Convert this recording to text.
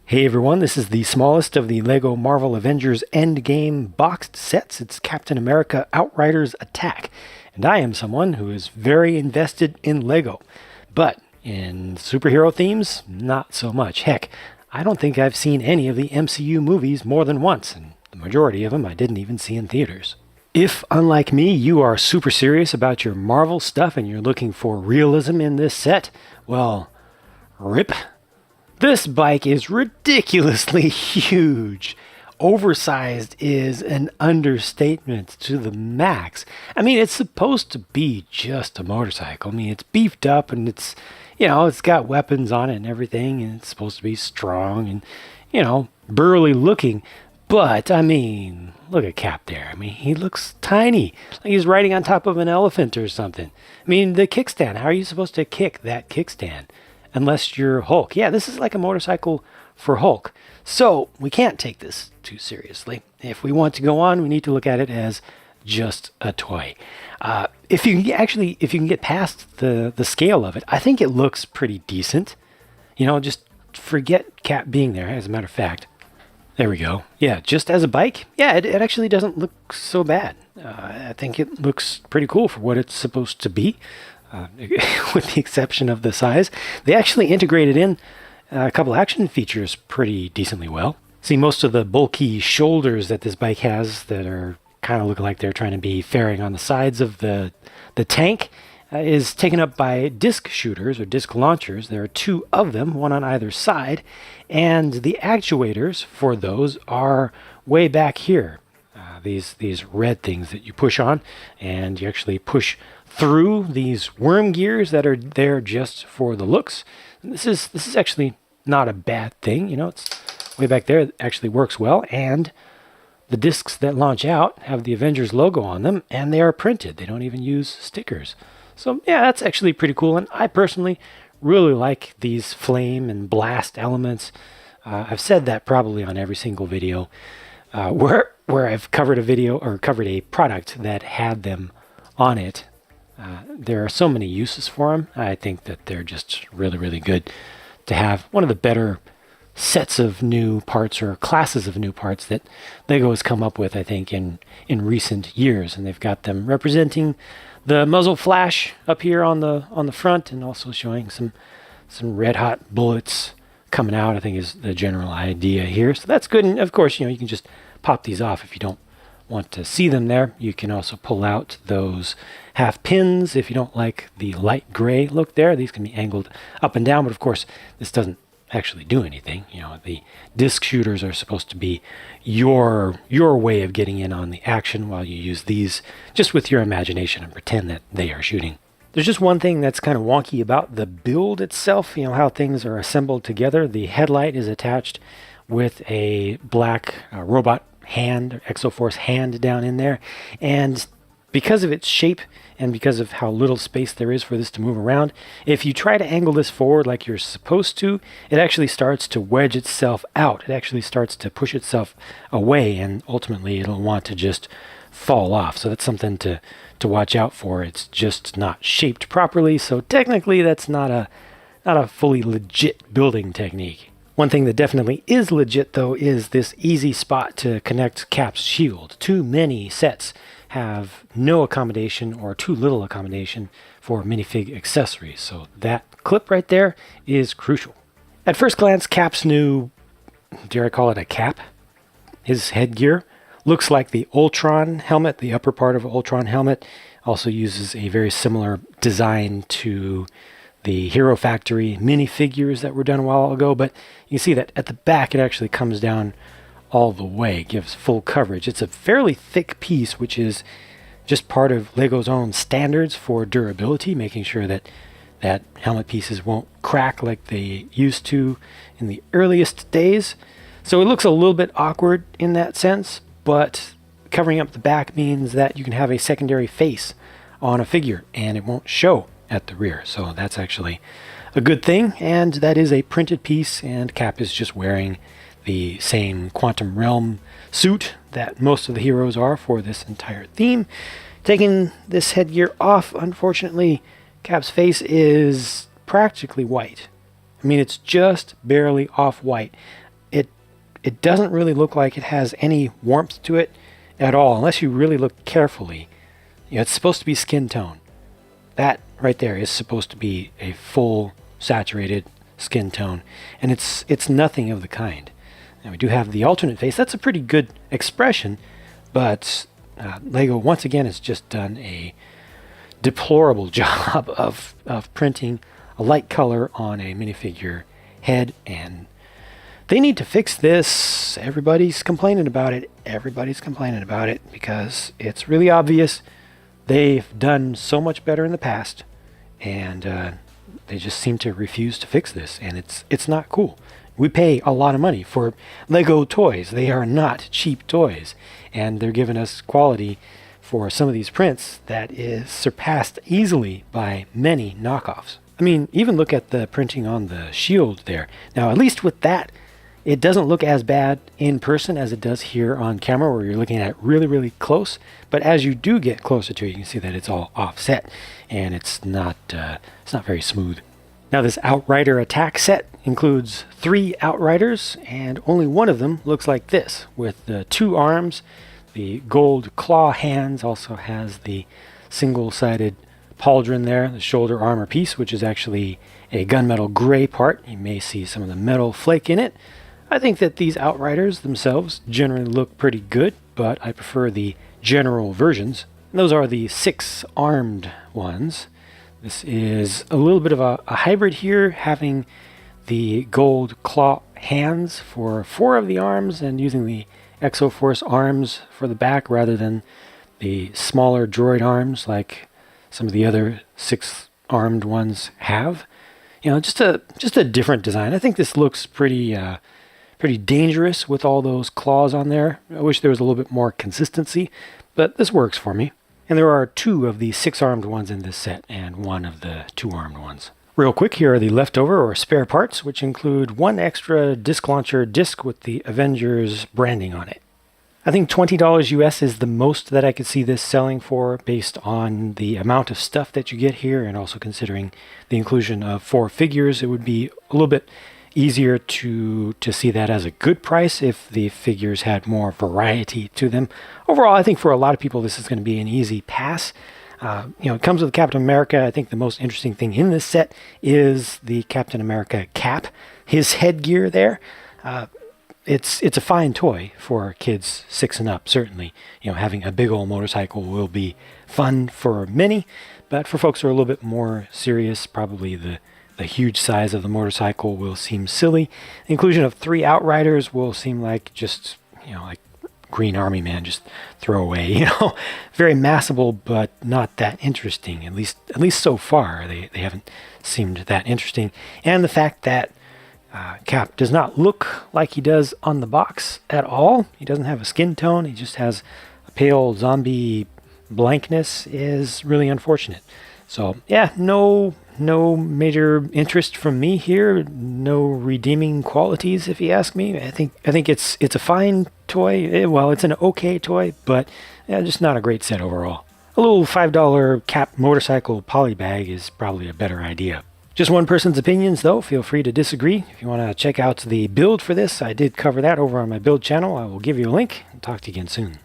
Hey everyone, this is the smallest of the LEGO Marvel Avengers Endgame boxed sets. It's Captain America Outriders Attack, and I am someone who is very invested in LEGO. But in superhero themes, not so much. Heck, I don't think I've seen any of the MCU movies more than once, and the majority of them I didn't even see in theaters. If, unlike me, you are super serious about your Marvel stuff and you're looking for realism in this set, well, rip. This bike is ridiculously huge. Oversized is an understatement to the max. I mean, it's supposed to be just a motorcycle. I mean, it's beefed up and it's got weapons on it and everything, and it's supposed to be strong and, burly looking. But, I mean, look at Cap there. I mean, he looks tiny, like he's riding on top of an elephant or something. I mean, the kickstand, how are you supposed to kick that kickstand? Unless you're Hulk. Yeah, this is like a motorcycle for Hulk. So we can't take this too seriously. If we want to go on, we need to look at it as just a toy. If you can get past the scale of it, I think it looks pretty decent. Just forget Cap being there, as a matter of fact. There we go. Yeah, just as a bike, yeah, it actually doesn't look so bad. I think it looks pretty cool for what it's supposed to be. With the exception of the size. They actually integrated in a couple action features pretty decently well. See, most of the bulky shoulders that this bike has that are kind of look like they're trying to be fairing on the sides of the tank is taken up by disc shooters or disc launchers. There are two of them, one on either side, and the actuators for those are way back here. These red things that you push on, and you actually push through these worm gears that are there just for the looks. And this is actually not a bad thing. It's way back there. It actually works well, and the discs that launch out have the Avengers logo on them, and they are printed. They don't even use stickers. So yeah, that's actually pretty cool, and I personally really like these flame and blast elements. I've said that probably on every single video where I've covered a video or covered a product that had them on it. There are so many uses for them. I think that they're just really, really good to have. One of the better sets of new parts or classes of new parts that LEGO has come up with, I think, in recent years. And they've got them representing the muzzle flash up here on the front, and also showing some red hot bullets coming out, I think, is the general idea here. So that's good. And of course, you can just pop these off if you don't want to see them there. You can also pull out those half pins if you don't like the light gray look there. These can be angled up and down, but of course this doesn't actually do anything. The disc shooters are supposed to be your way of getting in on the action, while you use these just with your imagination and pretend that they are shooting. There's just one thing that's kind of wonky about the build itself, how things are assembled together. The headlight is attached with a black robot hand, Exoforce hand down in there, and because of its shape and because of how little space there is for this to move around, if you try to angle this forward like you're supposed to, it actually starts to wedge itself out. It actually starts to push itself away, and ultimately it'll want to just fall off. So that's something to watch out for. It's just not shaped properly, so technically that's not a fully legit building technique. One thing that definitely is legit, though, is this easy spot to connect Cap's shield. Too many sets have no accommodation or too little accommodation for minifig accessories, so that clip right there is crucial. At first glance, Cap's new, dare I call it a cap? His headgear looks like the Ultron helmet. The upper part of an Ultron helmet also uses a very similar design to the Hero Factory minifigures that were done a while ago, but you can see that at the back it actually comes down all the way, gives full coverage. It's a fairly thick piece, which is just part of LEGO's own standards for durability, making sure that helmet pieces won't crack like they used to in the earliest days. So it looks a little bit awkward in that sense, but covering up the back means that you can have a secondary face on a figure and it won't show at the rear. So that's actually a good thing, and that is a printed piece, and Cap is just wearing the same Quantum Realm suit that most of the heroes are for this entire theme. Taking this headgear off, unfortunately, Cap's face is practically white. I mean, it's just barely off-white. it doesn't really look like it has any warmth to it at all, unless you really look carefully. It's supposed to be skin tone. That right there is supposed to be a full saturated skin tone, and it's nothing of the kind. Now we do have the alternate face. That's a pretty good expression, but Lego once again has just done a deplorable job of printing a light color on a minifigure head, and they need to fix this. Everybody's complaining about it. Everybody's complaining about it because it's really obvious. They've done so much better in the past, and they just seem to refuse to fix this, and it's not cool. We pay a lot of money for Lego toys. They are not cheap toys, and they're giving us quality for some of these prints that is surpassed easily by many knockoffs. I mean, even look at the printing on the shield there. Now, at least with that, it doesn't look as bad in person as it does here on camera, where you're looking at it really, really close. But as you do get closer to it, you can see that it's all offset, and it's not very smooth. Now, this Outrider attack set includes 3 Outriders, and only one of them looks like this, with the 2 arms. The gold claw hands also has the single-sided pauldron there, the shoulder armor piece, which is actually a gunmetal gray part. You may see some of the metal flake in it. I think that these Outriders themselves generally look pretty good, but I prefer the general versions. Those are the 6 armed ones. This is a little bit of a hybrid here, having the gold claw hands for 4 of the arms and using the Exoforce arms for the back rather than the smaller droid arms like some of the other 6 armed ones have. Just a different design. I think this looks pretty dangerous with all those claws on there. I wish there was a little bit more consistency, but this works for me. And there are 2 of the 6 armed ones in this set and 1 of the 2 armed ones. Real quick, here are the leftover or spare parts, which include 1 extra disc launcher disc with the Avengers branding on it. I think $20 US is the most that I could see this selling for based on the amount of stuff that you get here, and also considering the inclusion of 4 figures. It would be a little bit easier to see that as a good price if the figures had more variety to them. Overall, I think for a lot of people this is going to be an easy pass. It comes with Captain America. I think the most interesting thing in this set is the Captain America cap, his headgear there. It's a fine toy for kids 6 and up, certainly. Having a big old motorcycle will be fun for many, but for folks who are a little bit more serious, probably the huge size of the motorcycle will seem silly. The inclusion of 3 Outriders will seem like just, like Green Army Man, just throw away. Very massable, but not that interesting. At least so far, they haven't seemed that interesting. And the fact that Cap does not look like he does on the box at all. He doesn't have a skin tone. He just has a pale zombie blankness is really unfortunate. So yeah, no major interest from me here. No redeeming qualities, if you ask me. I think it's a fine toy. Well, it's an okay toy, but just not a great set overall. A little $5 Cap motorcycle poly bag is probably a better idea. Just one person's opinions, though. Feel free to disagree. If you want to check out the build for this, I did cover that over on my build channel. I will give you a link and talk to you again soon.